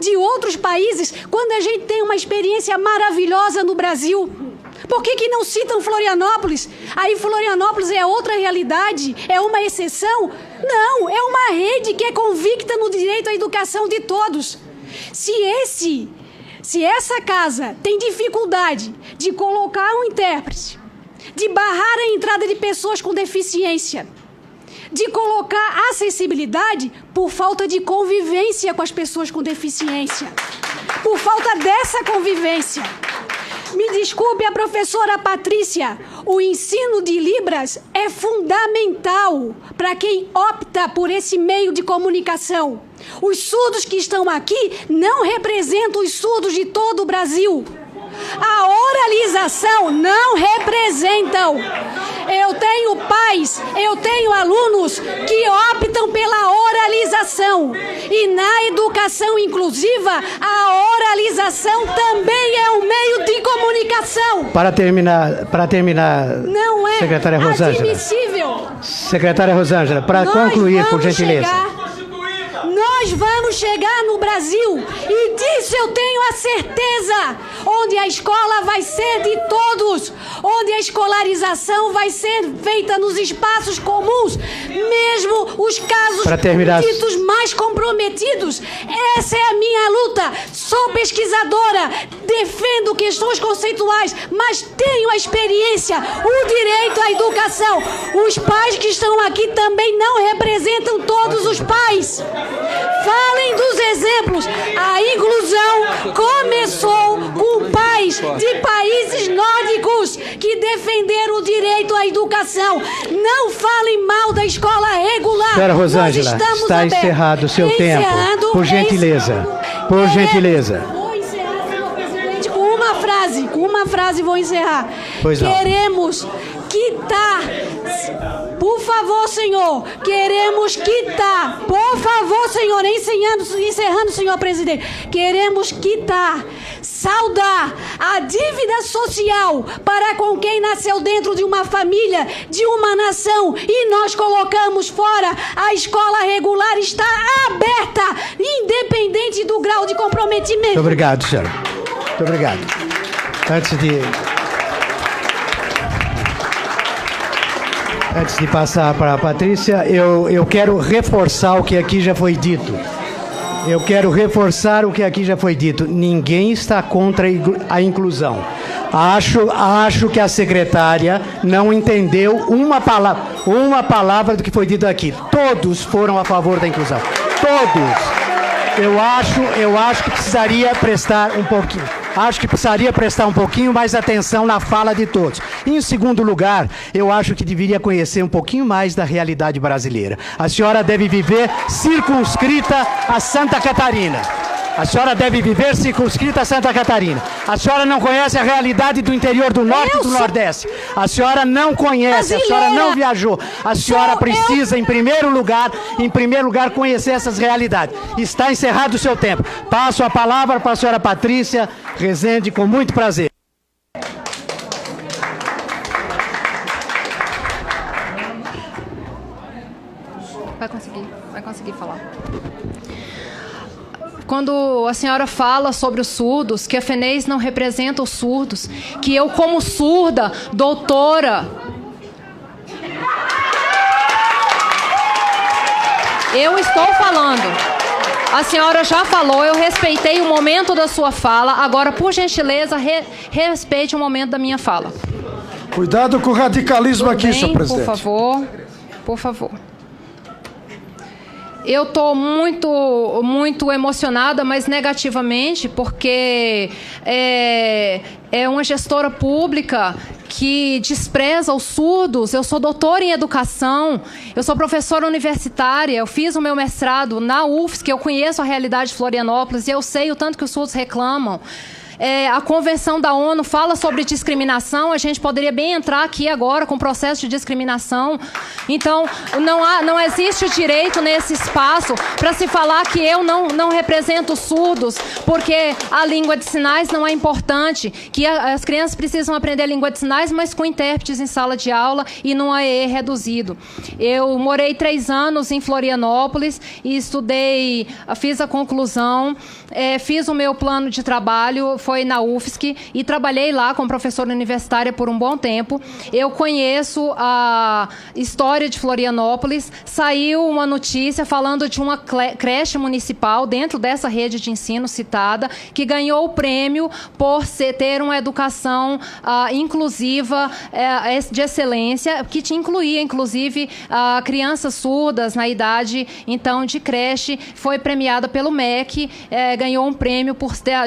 de outros países quando a gente tem uma experiência maravilhosa no Brasil? Por que não citam Florianópolis? Aí Florianópolis é outra realidade? É uma exceção? Não, é uma rede que é convicta no direito à educação de todos. Se essa casa tem dificuldade de colocar um intérprete, de barrar a entrada de pessoas com deficiência, de colocar acessibilidade por falta de convivência com as pessoas com deficiência, por falta dessa convivência. Me desculpe a professora Patrícia, o ensino de Libras é fundamental para quem opta por esse meio de comunicação. Os surdos que estão aqui não representam os surdos de todo o Brasil. A oralização não representam. Eu tenho pais, eu tenho alunos que optam pela oralização. E na educação inclusiva, a oralização também é um meio de comunicação. Para terminar, não é secretária Rosângela. Admissível. Secretária Rosângela, para concluir, por gentileza. Nós vamos chegar no Brasil, e disso eu tenho a certeza, onde a escola vai ser de todos, onde a escolarização vai ser feita nos espaços comuns, mesmo os casos ditos mais comprometidos. Essa é a minha luta. Sou pesquisadora, defendo questões conceituais, mas tenho a experiência, o direito à educação. Os pais que estão aqui também não representam todos os pais. Falem dos exemplos. A inclusão começou com pais de países nórdicos que defenderam o direito à educação. Não falem mal da escola regular. Senhora Rosângela, está encerrado o seu tempo. Por gentileza. Por gentileza. Vou encerrar, senhor presidente, com uma frase vou encerrar. Pois não. Queremos quitar. Por favor, senhor, queremos quitar. Por favor, senhor, encerrando, senhor presidente. Queremos quitar, saldar a dívida social para com quem nasceu dentro de uma família, de uma nação, e nós colocamos fora. A escola regular está aberta, independente do grau de comprometimento. Muito obrigado, senhora. Muito obrigado. Antes de passar para a Patrícia, eu quero reforçar o que aqui já foi dito. Ninguém está contra a inclusão. Acho que a secretária não entendeu uma palavra do que foi dito aqui. Todos foram a favor da inclusão. Todos. Eu acho que precisaria prestar um pouquinho mais atenção na fala de todos. Em segundo lugar, eu acho que deveria conhecer um pouquinho mais da realidade brasileira. A senhora deve viver circunscrita a Santa Catarina. A senhora não conhece a realidade do interior do Norte e do Nordeste. A senhora não conhece, a senhora não viajou. A senhora precisa, em primeiro lugar, conhecer essas realidades. Está encerrado o seu tempo. Passo a palavra para a senhora Patrícia Rezende, com muito prazer. Vai conseguir falar. Quando a senhora fala sobre os surdos, que a FENEIS não representa os surdos, que eu, como surda, doutora, eu estou falando. A senhora já falou, eu respeitei o momento da sua fala. Agora, por gentileza, respeite o momento da minha fala. Cuidado com o radicalismo aqui, senhor presidente. Por favor. Eu estou muito emocionada, mas negativamente, porque é uma gestora pública que despreza os surdos. Eu sou doutora em educação, eu sou professora universitária, eu fiz o meu mestrado na UFSC, eu conheço a realidade de Florianópolis e eu sei o tanto que os surdos reclamam. a Convenção da ONU fala sobre discriminação, a gente poderia bem entrar aqui agora com o processo de discriminação. Então, não existe o direito nesse espaço para se falar que eu não represento os surdos, porque a língua de sinais não é importante, que as crianças precisam aprender a língua de sinais, mas com intérpretes em sala de aula e num AE reduzido. Eu morei 3 anos em Florianópolis e estudei, fiz a conclusão, fiz o meu plano de trabalho, foi na UFSC, e trabalhei lá como professora universitária por um bom tempo. Eu conheço a história de Florianópolis. Saiu uma notícia falando de uma creche municipal dentro dessa rede de ensino citada, que ganhou o prêmio por ter uma educação inclusiva, de excelência, que te incluía, inclusive, crianças surdas na idade, então, de creche. Foi premiada pelo MEC, ganhou um prêmio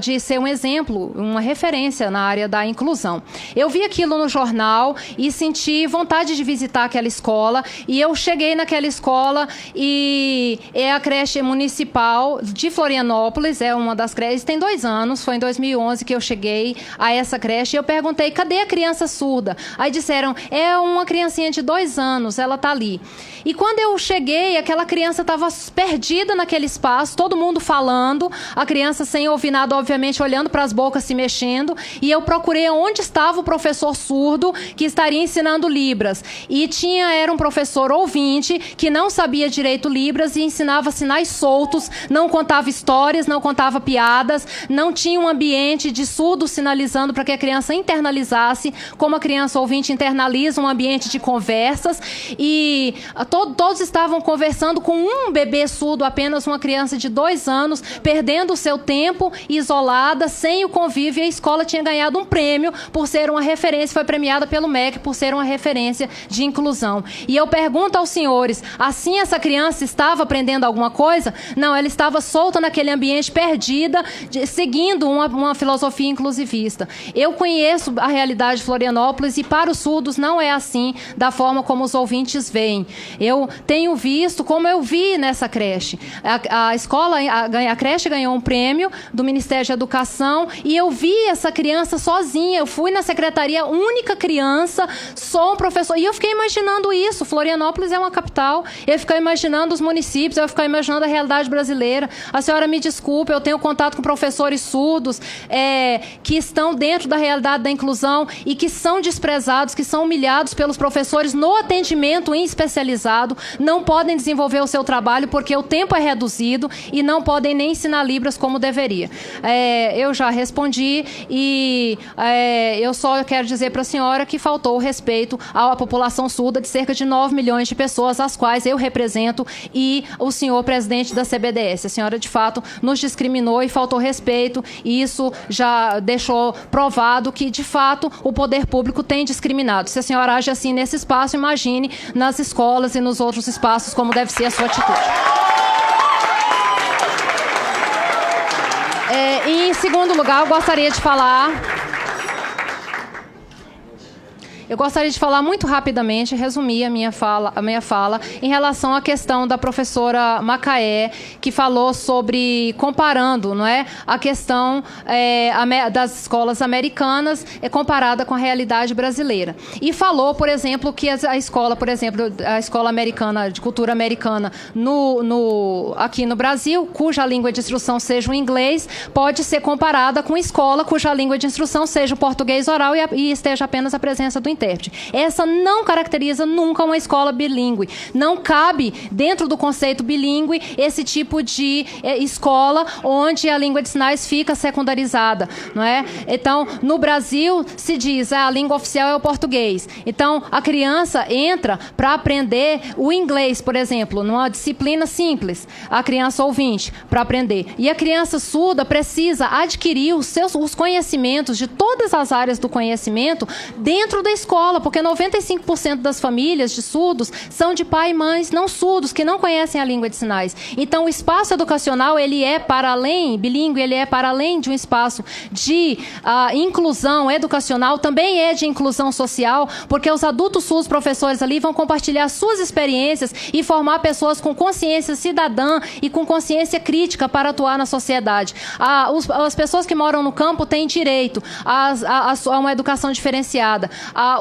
de ser um exemplo, uma referência na área da inclusão. Eu vi aquilo no jornal e senti vontade de visitar aquela escola, e eu cheguei naquela escola e é a creche municipal de Florianópolis, é uma das creches, tem 2 anos, foi em 2011 que eu cheguei a essa creche, e eu perguntei, cadê a criança surda? Aí disseram, é uma criancinha de 2 anos, ela tá ali. E quando eu cheguei, aquela criança estava perdida naquele espaço, todo mundo falando, a criança sem ouvir nada, obviamente, olhando para as bocas, se mexendo, e eu procurei onde estava o professor surdo que estaria ensinando Libras. E era um professor ouvinte que não sabia direito Libras e ensinava sinais soltos, não contava histórias, não contava piadas, não tinha um ambiente de surdo sinalizando para que a criança internalizasse, como a criança ouvinte internaliza um ambiente de conversas, e todos estavam conversando com um bebê surdo, apenas uma criança de 2 anos, perdendo o seu tempo, isolada, sem o convívio, e a escola tinha ganhado um prêmio por ser uma referência, foi premiada pelo MEC por ser uma referência de inclusão. E eu pergunto aos senhores, assim essa criança estava aprendendo alguma coisa? Não, ela estava solta naquele ambiente, perdida, seguindo uma filosofia inclusivista. Eu conheço a realidade de Florianópolis, e para os surdos não é assim, da forma como os ouvintes veem. Eu tenho visto, como eu vi nessa creche. A creche ganhou um prêmio do Ministério da Educação, e eu vi essa criança sozinha. Eu fui na secretaria, única criança, só um professor. E eu fiquei imaginando isso. Florianópolis é uma capital. Eu fiquei imaginando os municípios, eu fiquei imaginando a realidade brasileira. A senhora me desculpe, eu tenho contato com professores surdos que estão dentro da realidade da inclusão e que são desprezados, que são humilhados pelos professores no atendimento em especializado, não podem desenvolver o seu trabalho porque o tempo é reduzido e não podem nem ensinar Libras como deveria. Eu já respondi, e eu só quero dizer para a senhora que faltou o respeito à população surda de cerca de 9 milhões de pessoas, as quais eu represento, e o senhor presidente da CBDS. A senhora, de fato, nos discriminou e faltou respeito, e isso já deixou provado que, de fato, o poder público tem discriminado. Se a senhora age assim nesse espaço, imagine nas escolas e nos outros espaços como deve ser a sua atitude. E, em segundo lugar, eu gostaria de falar muito rapidamente, resumir a minha fala em relação à questão da professora Macaé, que falou sobre, comparando, não é, a questão das escolas americanas comparada com a realidade brasileira. E falou, por exemplo, que a escola americana, de cultura americana, aqui no Brasil, cuja língua de instrução seja o inglês, pode ser comparada com escola cuja língua de instrução seja o português oral e esteja apenas a presença do intérprete. Essa não caracteriza nunca uma escola bilíngue. Não cabe, dentro do conceito bilíngue, esse tipo de escola onde a língua de sinais fica secundarizada, não é? Então, no Brasil, se diz a língua oficial é o português. Então, a criança entra para aprender o inglês, por exemplo, numa disciplina simples, a criança ouvinte, para aprender. E a criança surda precisa adquirir os conhecimentos de todas as áreas do conhecimento dentro da escola. escola, porque 95% das famílias de surdos são de pai e mães não surdos, que não conhecem a língua de sinais. Então, o espaço educacional, ele é para além, bilíngue, ele é para além de um espaço de inclusão educacional, também é de inclusão social, porque os adultos surdos, professores ali, vão compartilhar suas experiências e formar pessoas com consciência cidadã e com consciência crítica para atuar na sociedade. As pessoas que moram no campo têm direito a uma educação diferenciada.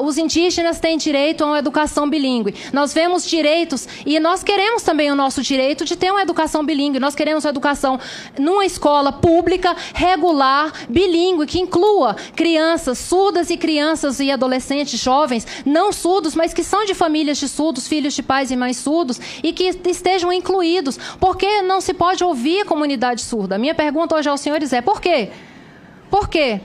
Os indígenas têm direito a uma educação bilíngue. Nós vemos direitos e nós queremos também o nosso direito de ter uma educação bilíngue. Nós queremos uma educação numa escola pública, regular, bilíngue, que inclua crianças surdas e crianças e adolescentes jovens, não surdos, mas que são de famílias de surdos, filhos de pais e mães surdos, e que estejam incluídos. Por que não se pode ouvir a comunidade surda? A minha pergunta hoje aos senhores é: por quê? Por quê?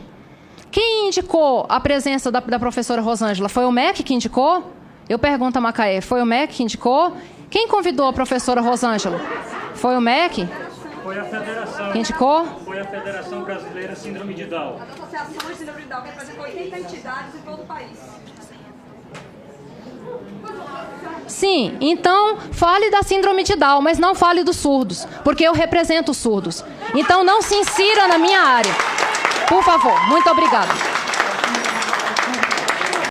Quem indicou a presença da professora Rosângela? Foi o MEC que indicou? Eu pergunto a Macaé, foi o MEC que indicou? Quem convidou a professora Rosângela? Foi o MEC? Foi a Federação. Quem indicou? Foi a Federação Brasileira Síndrome de Down. A Associação de Síndrome de Down, que representa 80 entidades em todo o país. Sim, então fale da síndrome de Down, mas não fale dos surdos, porque eu represento os surdos. Então não se insira na minha área. Por favor, muito obrigada.